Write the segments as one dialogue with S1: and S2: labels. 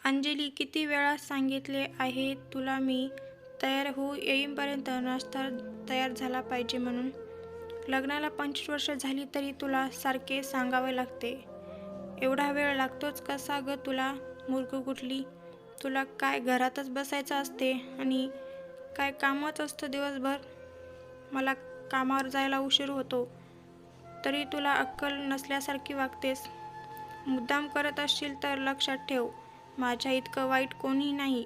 S1: अंजली, किती वेळा सांगितले आहे तुला मी तयार होऊ येईपर्यंत नाश्ता तयार झाला पाहिजे म्हणून. लग्नाला 25 वर्ष झाली तरी तुला सारखे सांगावे लागते. एवढा वेळ लागतोच कसा ग तुला, मूर्ख कुठली. तुला काय घरातच बसायचं असते आणि काय कामच असतं दिवसभर. मला कामावर जायला उशीर होतो तरी तुला अक्कल नसल्यासारखी वागतेस. मुद्दाम करत असशील तर लक्षात ठेव, माझ्या इतकं वाईट कोणी नाही.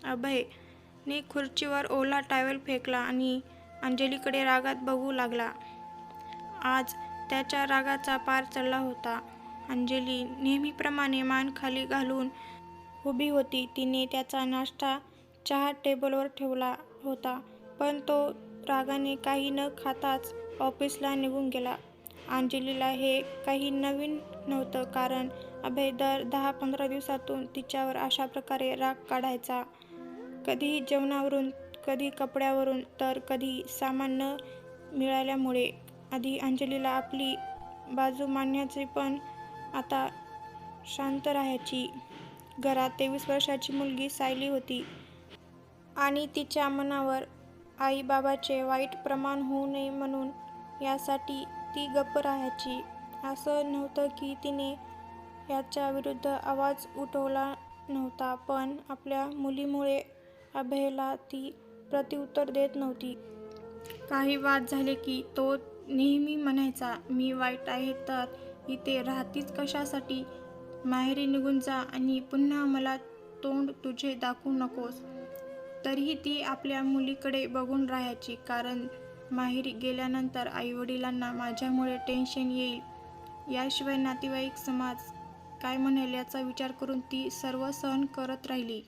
S1: अभयने खुर्चीवर ओला टॉवेल फेकला आणि अंजलीकडे रागात बघू लागला. आज त्याच्या रागाचा पार चढला होता. अंजली नेहमीप्रमाणे मान खाली घालून उभी होती. तिने त्याचा नाश्ता चहा टेबलवर ठेवला होता, पण तो रागाने काही न खाताच ऑफिसला निघून गेला. अंजलीला हे काही नवीन नव्हतं, कारण अभय दर 10-15 दिवसातून तिच्यावर अशा प्रकारे राग काढायचा. कधी जेवणावरून, कधी कपड्यावरून, तर कधी सामान न मिळाल्यामुळे. आधी अंजलीला आपली बाजू मांडायची, पण आता शांत राहायची. घरात 23 वर्षाची मुलगी सायली होती आणि तिच्या मनावर आई-बाबाचे वाईट परिणाम होऊ नये म्हणून यासाठी ती गप्प राहायची. असं नव्हतं की तिने याच्या विरुद्ध आवाज उठवला नव्हता, पण आपल्या मुलीमुळे अभयला ती प्रत्युत्तर देत नव्हती. काही वाद झाले की तो नेहमी म्हणायचा, मी वाईट आहे तर इथे राहतीस कशासाठी. माहेरी निघून जा आणि पुन्हा मला तोंड तुझे दाखवू नकोस. तरीही ती आपल्या मुलीकडे बघून राहायची, कारण माहेरी गेल्यानंतर आईवडिलांना माझ्यामुळे टेन्शन येईल, याशिवाय नातेवाईक समाज काय म्हणेल याचा विचार करून ती सर्व सहन करत राहिली.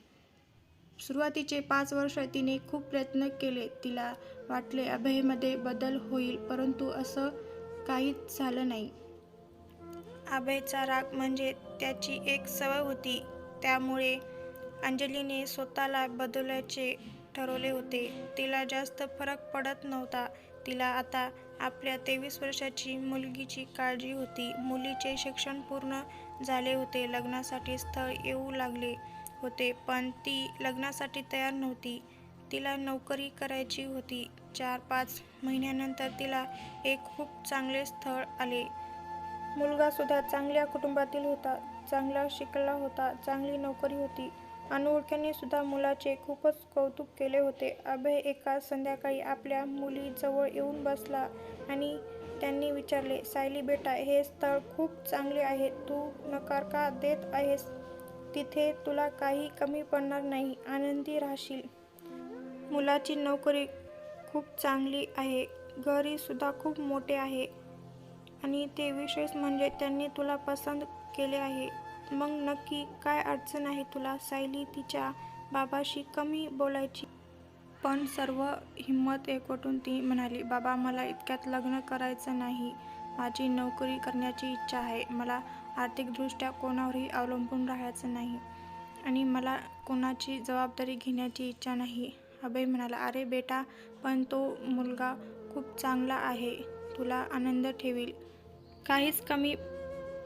S1: सुरुवातीचे 5 वर्ष तिने खूप प्रयत्न केले. तिला वाटले अभयमध्ये बदल होईल, परंतु असं काहीच झालं नाही. अभयचा राग म्हणजे त्याची एक सवय होती, त्यामुळे अंजलीने स्वतःला बदलायचे ठरवले होते. तिला जास्त फरक पडत नव्हता. तिला आता आपल्या 23 वर्षाची मुलगीची काळजी होती. मुलीचे शिक्षण पूर्ण झाले होते, लग्नासाठी स्थळ येऊ लागले होते, पण ती लग्नासाठी तयार नव्हती. तिला नोकरी करायची होती. 4-5 महिन्यानंतर तिला एक खूप चांगले स्थळ आले. मुलगा सुद्धा चांगल्या कुटुंबातील होता, चांगला शिकला होता, चांगली नोकरी होती. अनोळख्यांनी सुद्धा मुलाचे खूपच कौतुक केले होते. अभय एका संध्याकाळी आपल्या मुलीजवळ येऊन बसला आणि त्यांनी विचारले, सायली बेटा, हे स्थळ खूप चांगले आहे, तू नकार का देत आहेस. तिथे तुला काही कमी पडणार नाही, आनंदी राहशील. मुलाची नोकरी खूप चांगली आहे, घरही सुद्धा खूप मोठे आहे आणि ते विशेष म्हणजे त्यांनी तुला पसंत केले आहे. मग नक्की काय अडचण आहे तुला. सायली तिच्या बाबाशी कमी बोलायची, पण सर्व हिंमत एकवटून ती म्हणाली, बाबा, मला इतक्यात लग्न करायचं नाही. माझी नोकरी करण्याची इच्छा आहे. मला आर्थिकदृष्ट्या कोणावरही अवलंबून राहायचं नाही आणि मला कोणाची जबाबदारी घेण्याची इच्छा नाही. अभय म्हणाला, अरे बेटा, पण तो मुलगा खूप चांगला आहे, तुला आनंद ठेवील, काहीच कमी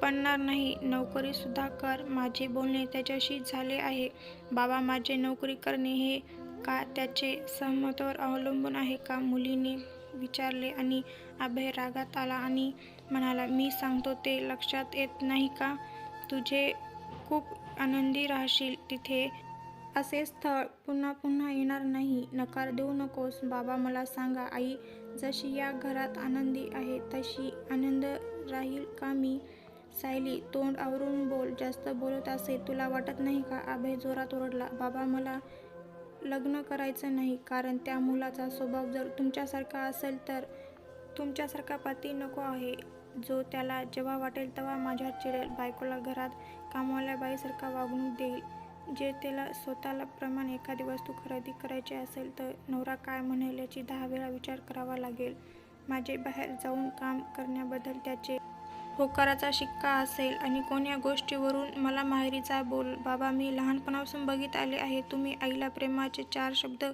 S1: पडणार नाही. नोकरी सुद्धा कर. माझे बोलणे त्याच्याशी झाले आहे. बाबा, माझे नोकरी करणे हे का त्याचे सहमतीवर अवलंबून आहे का. मुलीने विचारले आणि अभय रागात आला आणि म्हणाला, मी सांगतो ते लक्षात येत नाही का. तुझे खूप आनंदी राहशील तिथे. असे स्थळ पुन्हा पुन्हा येणार नाही. नकार देऊ नकोस. बाबा, मला सांगा, आई जशी या घरात आनंदी आहे तशी आनंद राहील का मी. सायली, तोंड आवरून बोल, जास्त बोलत असे तुला वाटत नाही का. अभय जोरात ओरडला, बाबा, मला लग्न करायचं नाही, कारण त्या मुलाचा स्वभाव जर तुमच्यासारखा असेल तर. तुमच्यासारखा पती नको आहे, जो त्याला जेव्हा वाटेल तेव्हा माझ्यावर चिडेल, बायकोला घरात कामवाल्या बाईसारखा वागणूक देईल. जे त्याला स्वतःला प्रमाणे एखादी वस्तू खरेदी करायची असेल तर नवरा काय म्हणेल याची 10 वेळा विचार करावा लागेल. माझे बाहेर जाऊन काम करण्याबद्दल त्याचे होकाराचा शिक्का असेल आणि कोण्या गोष्टीवरून मला माहेरी जा बोल. बाबा, मी लहानपणापासून बघत आले आहे, तुम्ही आईला प्रेमाचे 4 शब्द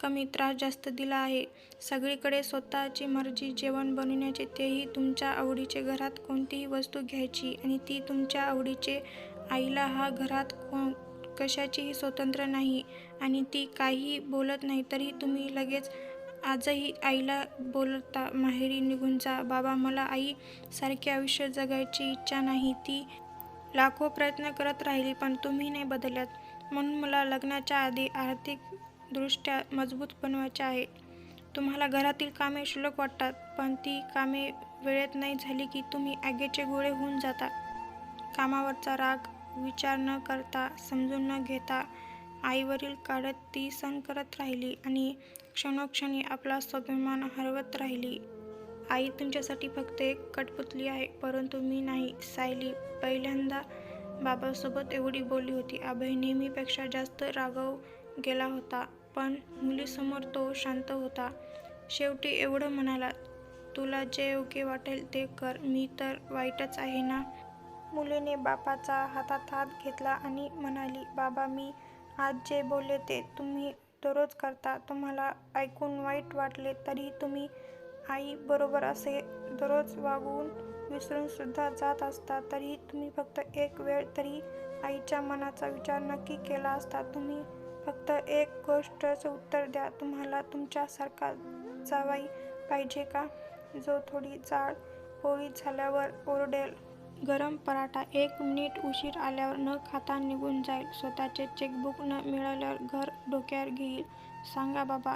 S1: कमी, त्रास जास्त दिला आहे. सगळीकडे स्वतःची मर्जी, जेवण बनवण्याचे तेही तुमच्या आवडीचे, घरात कोणतीही वस्तू घ्यायची आणि ती तुमच्या आवडीचे. आईला हा घरात कशाचीही स्वतंत्र नाही आणि ती काहीही बोलत नाही तरी तुम्ही लगेच आजही आईला बोलता माहेरी निघून जा. बाबा, मला आई सारखे आयुष्य जगायची इच्छा नाही. ती लाखो प्रयत्न करत राहिली पण तुम्ही नाही बदललात. म्हणून मला लग्नाच्या आधी आर्थिकदृष्ट्या मजबूत बनवायचे आहे. तुम्हाला घरातील कामे क्षुल्लक वाटतात पण ती कामे वेळेत नाही झाली की तुम्ही आगीचे गोळे होऊन जाता. कामावरचा राग विचार न करता, समजून न घेता आईवरील काढत ती सहन करत राहिली आणि क्षणोक्षणी आपला स्वाभिमान हरवत राहिली. आई तुमच्यासाठी फक्त एक कठपुतली आहे, परंतु मी नाही. सायली पहिल्यांदा बाबासोबत एवढी बोलली होती. अभय नेहमीपेक्षा जास्त रागावू गेला होता, पण मुलीसमोर तो शांत होता. शेवटी एवढं म्हणाला, तुला जे योग्य वाटेल ते कर, मी तर वाईटच आहे ना? मुलीने बापाचा हातात हात घेतला आणि म्हणाली, बाबा, मी आज जे बोलले ते तुम्ही दररोज करता. तुम्हाला ऐकून वाईट वाटले तरी तुम्ही आई बरोबर असे दररोज वागवून विसरून सुद्धा जात असता. तरीही तुम्ही फक्त एक वेळ तरी आईच्या मनाचा विचार नक्की केला असता. तुम्ही फक्त एक गोष्टचं उत्तर द्या, तुम्हाला तुमच्यासारखा जावई पाहिजे का, जो थोडी जाड पोळी झाल्यावर ओरडेल, गरम पराठा 1 मिनिट उशीर आल्यावर न खाता निघून जाईल, स्वतःचे चेकबुक न मिळाल्यावर घर डोक्यावर घेईल? सांगा बाबा.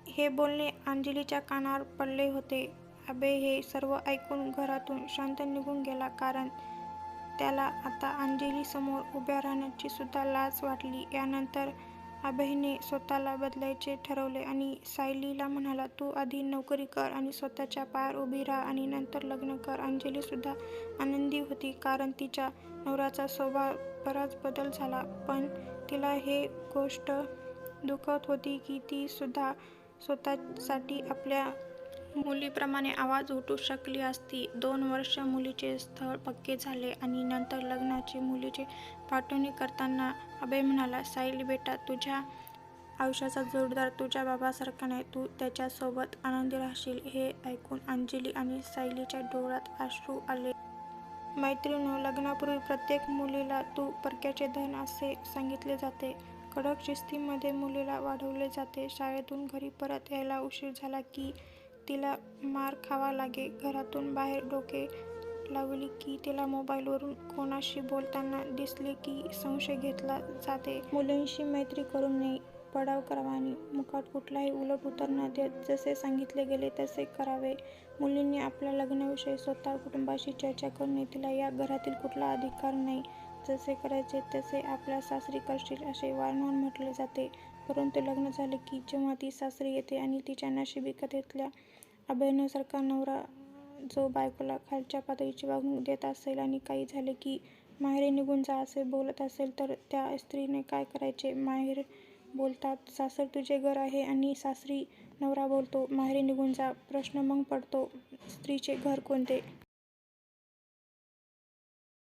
S1: हे बोलणे अंजलीच्या कानावर पडले होते. अभय हे सर्व ऐकून घरातून शांत निघून गेला, कारण त्याला आता अंजलीसमोर उभ्या राहण्याची सुद्धा लाज वाटली. यानंतर अभयने स्वतःला बदलायचे ठरवले आणि सायलीला म्हणाला, तू आधी नोकरी कर आणि स्वतःच्या पायावर उभी राहा आणि नंतर लग्न कर. अंजली सुद्धा आनंदी होती, कारण तिच्या नवऱ्याचा स्वभाव बराच बदल झाला, पण तिला हे गोष्ट दुखवत होती की ती सुद्धा स्वतःसाठी आपल्या मुलीप्रमाणे आवाज उठवू शकली असती. 2 वर्ष मुलीचे स्थळ पक्के झाले आणि नंतर लग्नाची मुलीची पाठवणी करताना अभय म्हणाला, सायली बेटा, तुझ्या आयुष्याचा जोडीदार तुझ्या बाबासारखा नाही, तू त्याच्यासोबत आनंदी राहशील. हे ऐकून अंजली आणि सायलीच्या डोळ्यात अश्रू आले. मैत्रिणींनो, लग्नापूर्वी प्रत्येक मुलीला तू परक्याचे धन असे सांगितले जाते. कडक शिस्तीमध्ये मुलीला वाढवले जाते. शाळेतून घरी परत यायला उशीर झाला की तिला मार खावा लागे. घरातून बाहेर डोके लावली की तिला मोबाईलवरून कोणाशी बोलताना दिसले की संशय घेतला जाते. मुलींशी मैत्री करू नये, पडाव करावा आणि मुखात कुठलाही उलट उत्तर न देत जसे सांगितले गेले तसे करावे. मुलींनी आपल्या लग्नाविषयी स्वतः कुटुंबाशी चर्चा करू नये. तिला या घरातील कुठला अधिकार नाही. जसे करायचे तसे आपल्या सासरी करशील असे वारंवार म्हटले जाते. परंतु लग्न झाले की जेव्हा ती सासरी येते आणि तिच्या नशिबी कथेतल्या अभयसारखा नवरा जो बायकोला खालच्या पातळीची वागणूक देत असेल आणि काही झाले की माहेरी निघून जा असे बोलत असेल तर त्या स्त्रीने काय करायचे? माहेर बोलतात सासर तुझे घर आहे आणि सासरी नवरा बोलतो माहेरी निघून जा. प्रश्न मग पडतो, स्त्रीचे घर कोणते?